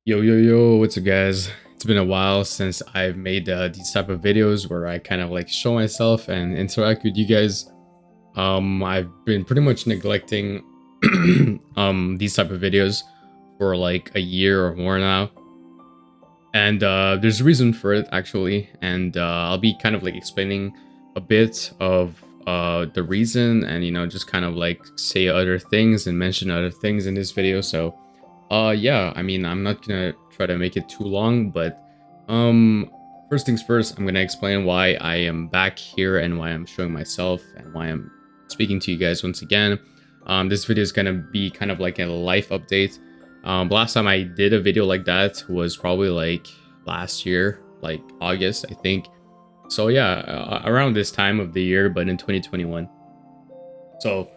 Yo, yo, yo, what's up, guys? It's been a while since I've made these type of videos where I kind of like show myself and interact with you guys. I've been pretty much neglecting these type of videos for like a year or more now. And there's a reason for it actually, and I'll be kind of like explaining a bit of the reason, and just kind of like say other things and mention other things in this video. So yeah, I mean, I'm not gonna try to make it too long, but um first things first, I'm gonna explain why I am back here and why I'm showing myself and why I'm speaking to you guys once again. This video is gonna be kind of like a life update. Last time I did a video like that was probably like last year, like August, I think. So yeah, around this time of the year, but in 2021. So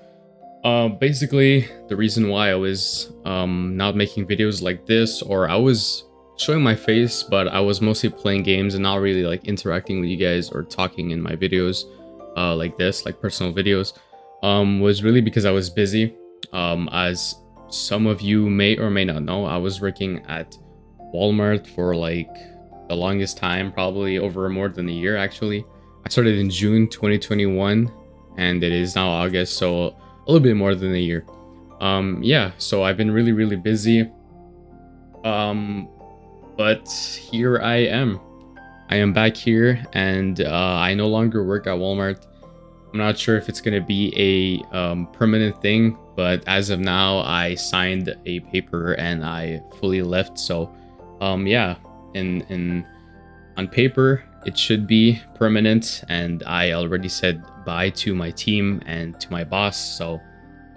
basically, the reason why I was not making videos like this, or I was showing my face, but I was mostly playing games and not really like interacting with you guys or talking in my videos like this, like personal videos, was really because I was busy. As some of you may or may not know, I was working at Walmart for like the longest time, probably over more than a year actually. I started in June 2021 and it is now August, so a little bit more than a year. Yeah, so I've been really busy. But here I am. I am back here, and I no longer work at Walmart. I'm not sure if it's gonna be a permanent thing, but as of now, I signed a paper and I fully left. So, yeah, in on paper, it should be permanent, and I already said bye to my team and to my boss. So,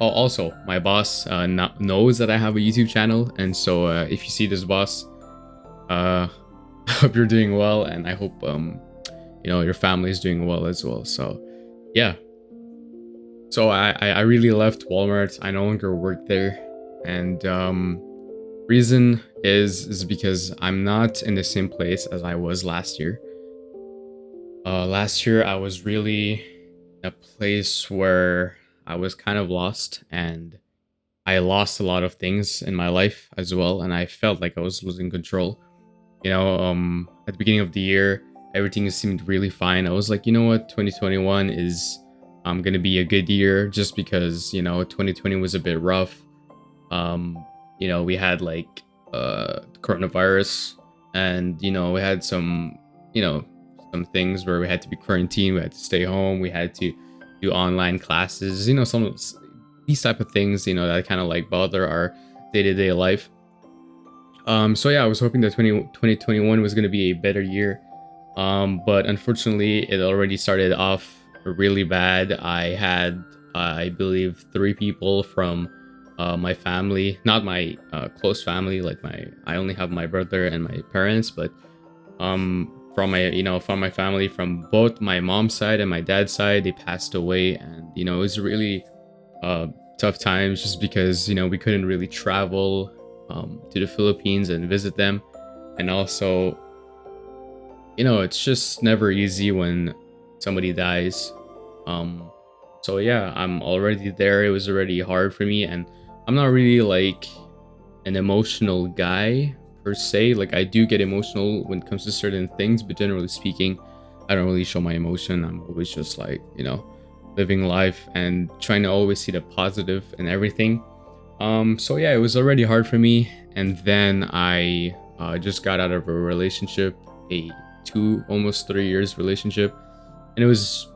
oh, also, my boss knows that I have a YouTube channel, and so if you see this, boss, I hope you're doing well, and I hope your family is doing well as well. So, yeah. So I really left Walmart. I no longer work there, and reason is because I'm not in the same place as I was last year. Last year I was really in a place where I was kind of lost, and I lost a lot of things in my life as well, and I felt like I was losing control. At the beginning of the year, everything seemed really fine. I was like, you know what, 2021 is gonna be a good year, just because 2020 was a bit rough. We had like coronavirus, and we had some things where we had to be quarantined, we had to stay home, we had to do online classes, some of these type of things, that kind of like bother our day-to-day life. So yeah, I was hoping that 2021 was going to be a better year, but unfortunately it already started off really bad. I had I believe 3 people from my family, not my close family, like I only have my brother and my parents, but from my family, from both my mom's side and my dad's side, they passed away. And it was really tough times, just because we couldn't really travel to the Philippines and visit them. And also, it's just never easy when somebody dies. So yeah, I'm already there. It was already hard for me, and I'm not really like an emotional guy per se. Like, I do get emotional when it comes to certain things, but generally speaking, I don't really show my emotion. I'm always just like, living life and trying to always see the positive in everything. So yeah, it was already hard for me, and then I just got out of a relationship, a almost 3 years relationship, and it was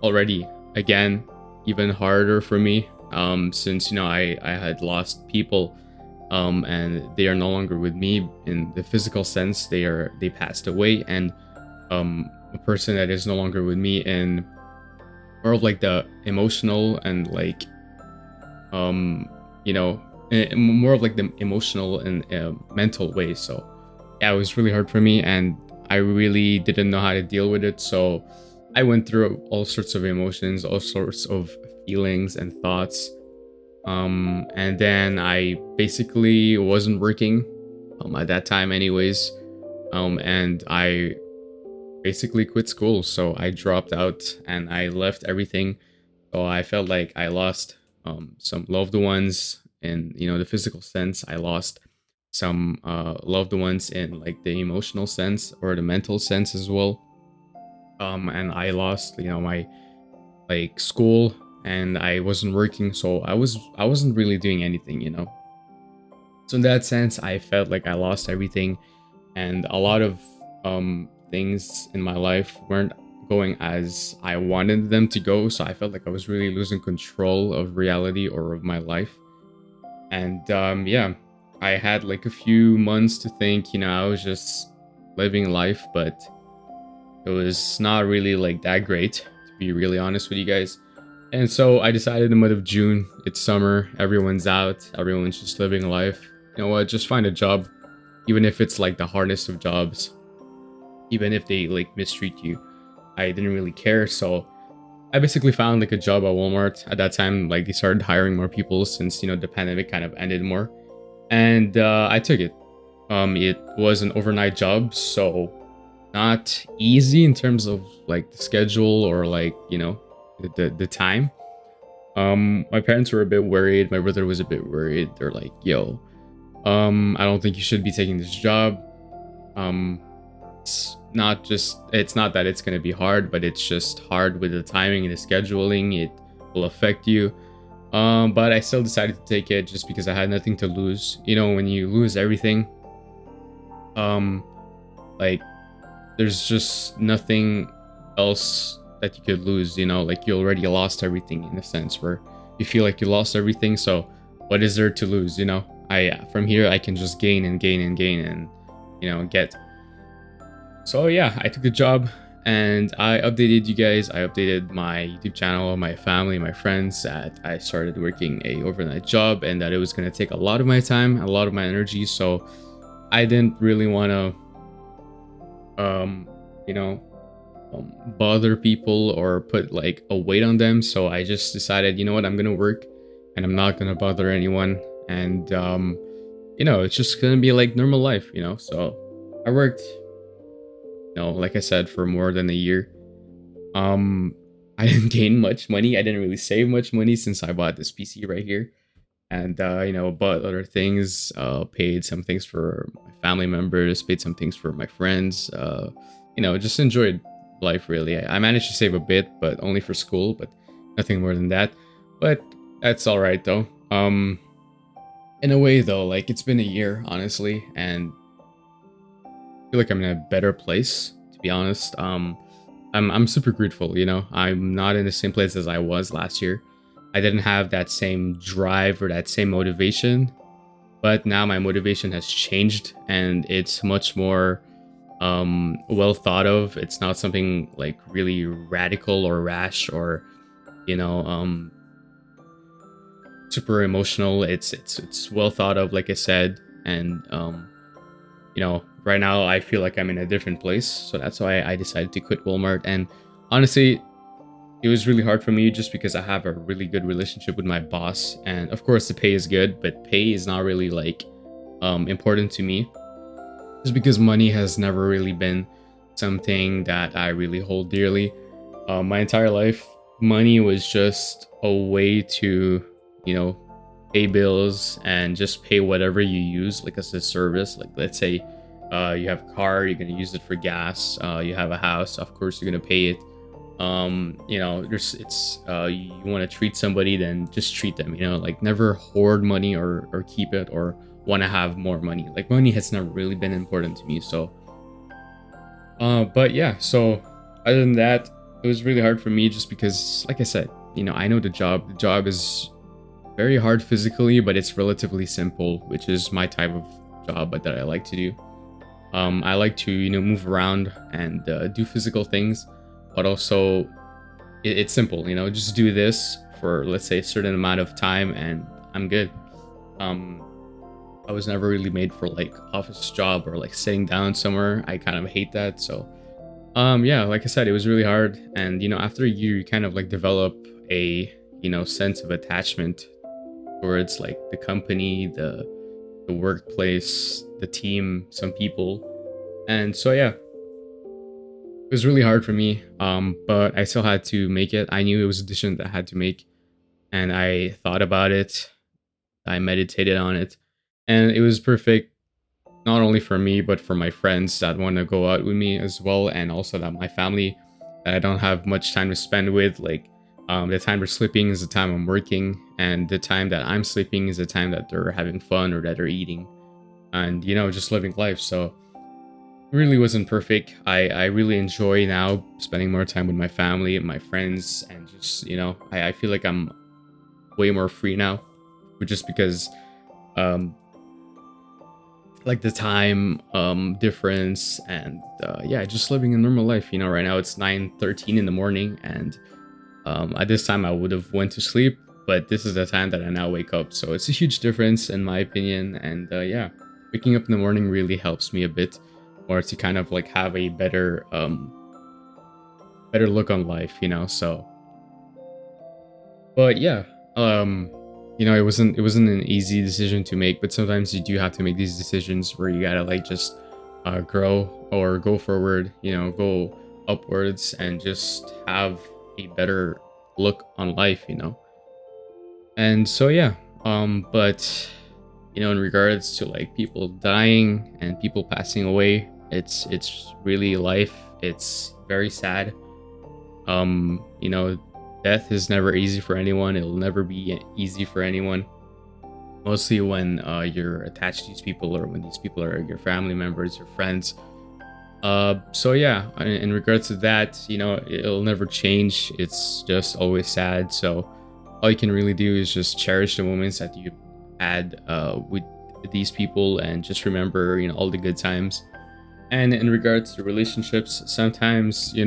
already again even harder for me, since I had lost people, and they are no longer with me in the physical sense. They passed away, and a person that is no longer with me in more of like the emotional and like more of like the emotional and mental way. So yeah, it was really hard for me, and I really didn't know how to deal with it. So I went through all sorts of emotions, all sorts of feelings and thoughts. And then I basically wasn't working at that time anyways. And I basically quit school. So I dropped out and I left everything. So I felt like I lost some loved ones in the physical sense. I lost some loved ones in like the emotional sense or the mental sense as well. And I lost, my like school, and I wasn't working, so I wasn't really doing anything. So in that sense, I felt like I lost everything, and a lot of things in my life weren't going as I wanted them to go. So I felt like I was really losing control of reality or of my life. And yeah, I had like a few months to think. I was just living life, but it was not really like that great, to be really honest with you guys. And so I decided in the month of June, it's summer, everyone's out, everyone's just living life. You know what? Just find a job, even if it's like the hardest of jobs, even if they like mistreat you. I didn't really care. So I basically found like a job at Walmart. At that time, like they started hiring more people since, the pandemic kind of ended more. And I took it. It was an overnight job, so not easy in terms of like the schedule or like, the time. My parents were a bit worried. My brother was a bit worried. They're like, yo, I don't think you should be taking this job. Um, it's not that it's gonna be hard, but it's just hard with the timing and the scheduling. It will affect you. But I still decided to take it just because I had nothing to lose. When you lose everything, um, like there's just nothing else that you could lose. Like you already lost everything in a sense where you feel like you lost everything. So what is there to lose? I from here I can just gain and gain and gain and get. So yeah, I took the job and I updated you guys. I updated my YouTube channel, my family, my friends that I started working a overnight job and that it was going to take a lot of my time, a lot of my energy. So I didn't really want to, you know, bother people or put like a weight on them. So I just decided, you know what, I'm going to work and I'm not going to bother anyone. And, it's just going to be like normal life. So I worked, like I said, for more than a year. I didn't gain much money. I didn't really save much money since I bought this PC right here. And bought other things, paid some things for my family members, paid some things for my friends, just enjoyed life really. I managed to save a bit, but only for school, but nothing more than that. But that's all right though. In a way though, like it's been a year, honestly, and feel like I'm in a better place, to be honest. I'm super grateful. I'm not in the same place as I was last year. I didn't have that same drive or that same motivation, but now my motivation has changed and it's much more well thought of. It's not something like really radical or rash or you know um super emotional. It's well thought of, like I said, and right now I feel like I'm in a different place, so that's why I decided to quit Walmart. And honestly, it was really hard for me just because I have a really good relationship with my boss, and of course the pay is good, but pay is not really like important to me, just because money has never really been something that I really hold dearly. My entire life, money was just a way to pay bills and just pay whatever you use, like as a service. Like let's say you have a car, you're gonna use it for gas. You have a house, of course you're gonna pay it. There's it's you want to treat somebody, then just treat them. Like never hoard money or keep it or want to have more money. Like money has never really been important to me. So but yeah, so other than that, it was really hard for me just because, like I said, I know the job is very hard physically, but it's relatively simple, which is my type of job that I like to do. I like to move around and do physical things, but also it's simple. Just do this for, let's say, a certain amount of time and I'm good. I was never really made for like office job or like sitting down somewhere. I kind of hate that. So yeah, like I said, it was really hard. And after a year, you kind of like develop a sense of attachment towards like the company, the workplace, the team, some people. And so yeah, it was really hard for me, but I still had to make it. I knew it was a decision that I had to make, and I thought about it. I meditated on it, and it was perfect not only for me, but for my friends that want to go out with me as well, and also that my family that I don't have much time to spend with. Like, the time they're sleeping is the time I'm working, and the time that I'm sleeping is the time that they're having fun or that they're eating, and just living life. So it really wasn't perfect. I really enjoy now spending more time with my family and my friends, and just I feel like I'm way more free now, but just because um like the time difference, and yeah, just living a normal life. Right now it's 9:13 in the morning, and at this time I would have went to sleep, but this is the time that I now wake up, so it's a huge difference in my opinion. And yeah, waking up in the morning really helps me a bit, or to kind of like have a better look on life, so. But yeah, it wasn't an easy decision to make, but sometimes you do have to make these decisions where you gotta like just grow or go forward, go upwards, and just have a better look on life. And so yeah, but in regards to like people dying and people passing away, it's really life. It's very sad. Death is never easy for anyone. It'll never be easy for anyone. Mostly when you're attached to these people, or when these people are your family members, your friends. So yeah, in regards to that, it'll never change. It's just always sad. So all you can really do is just cherish the moments that you had with these people, and just remember, all the good times. And in regards to relationships, sometimes, it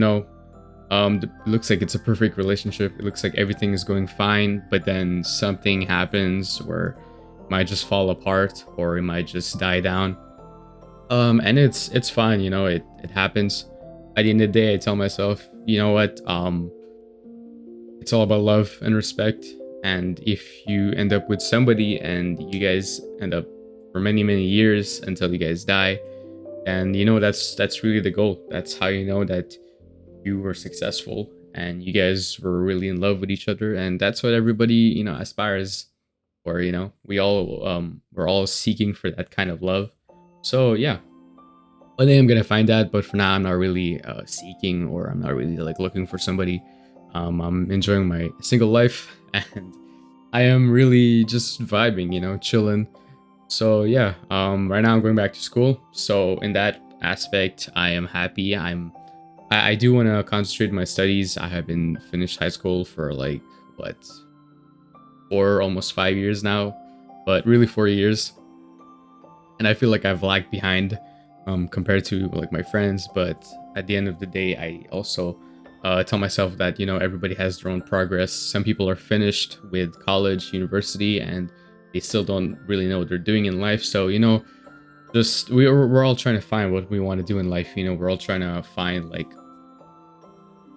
looks like it's a perfect relationship. It looks like everything is going fine, but then something happens where it might just fall apart, or it might just die down. And it's fine, it happens. At the end of the day, I tell myself, you know what, it's all about love and respect. And if you end up with somebody and you guys end up for many, many years until you guys die, and that's really the goal. That's how you know that you were successful and you guys were really in love with each other. And that's what everybody aspires for. We're all seeking for that kind of love. So yeah, one day I'm gonna find that, but for now I'm not really seeking, or I'm not really like looking for somebody. I'm enjoying my single life, and I am really just vibing, chilling. So yeah, right now I'm going back to school, so in that aspect I am happy. I do want to concentrate on my studies. I have been finished high school for like what, almost 5 years now, but really 4 years, and I feel like I've lagged behind compared to like my friends. But at the end of the day, I also tell myself that everybody has their own progress. Some people are finished with college, university, and they still don't really know what they're doing in life. So just we're all trying to find what we want to do in life. We're all trying to find like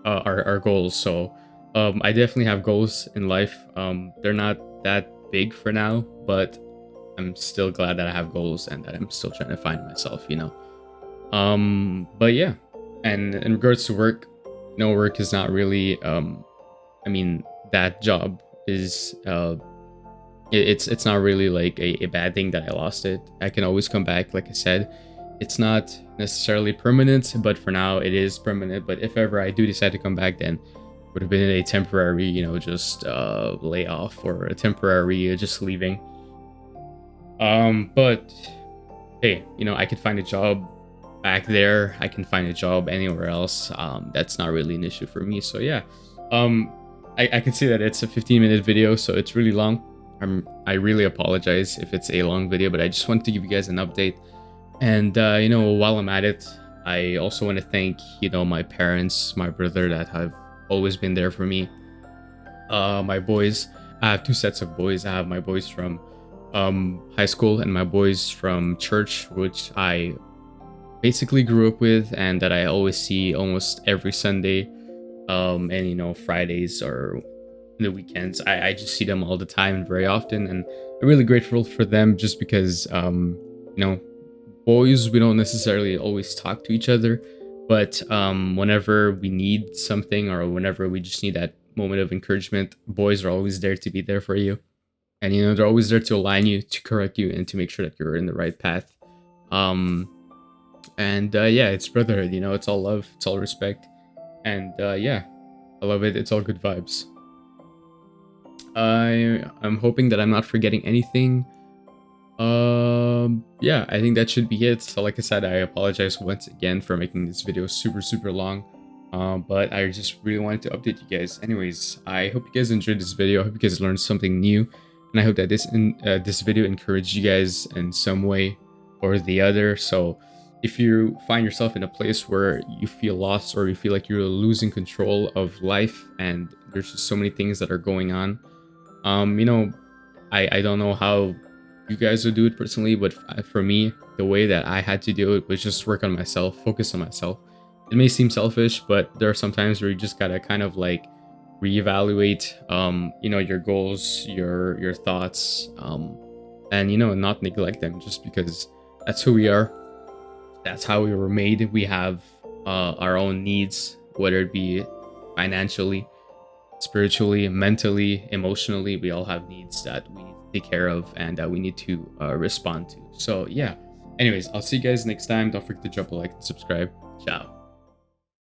our goals. So I definitely have goals in life. They're not that big for now, but I'm still glad that I have goals and that I'm still trying to find myself. But yeah, and in regards to work, work is not really I mean, that job is it's not really like a bad thing that I lost it. I can always come back. Like I said, it's not necessarily permanent, but for now it is permanent. But if ever I do decide to come back, then it would have been a temporary, just layoff, or a temporary just leaving. But hey, I could find a job back there. I can find a job anywhere else. That's not really an issue for me. So yeah, I can see that it's a 15-minute video, so it's really long. I really apologize if it's a long video, but I just wanted to give you guys an update. And while I'm at it, I also want to thank my parents, my brother, that have always been there for me. My boys, I have two sets of boys. I have my boys from high school and my boys from church, which I basically grew up with, and that I always see almost every Sunday, and Fridays or the weekends. I just see them all the time and very often, and I'm really grateful for them, just because boys, we don't necessarily always talk to each other, but whenever we need something, or whenever we just need that moment of encouragement, boys are always there to be there for you. And they're always there to align you, to correct you, and to make sure that you're in the right path. And yeah, it's brotherhood, you know, it's all love, it's all respect. And yeah, I love it. It's all good vibes. I'm hoping that I'm not forgetting anything. Yeah, I think that should be it. So like I said, I apologize once again for making this video super long. But I just really wanted to update you guys. Anyways, I hope you guys enjoyed this video. I hope you guys learned something new, and I hope that this video encouraged you guys in some way or the other. So if you find yourself in a place where you feel lost, or you feel like you're losing control of life and there's just so many things that are going on, you know, I don't know how you guys would do it personally, but for me, the way that I had to do it was just work on myself, focus on myself. It may seem selfish, but there are some times where you just gotta kind of like reevaluate, you know, your goals, your thoughts, and you know, not neglect them, just because that's who we are. That's how we were made. We have our own needs, whether it be financially, spiritually, mentally, emotionally. We all have needs that we need to take care of and that we need to respond to. So yeah, anyways, I'll see you guys next time. Don't forget to drop a like and subscribe. Ciao.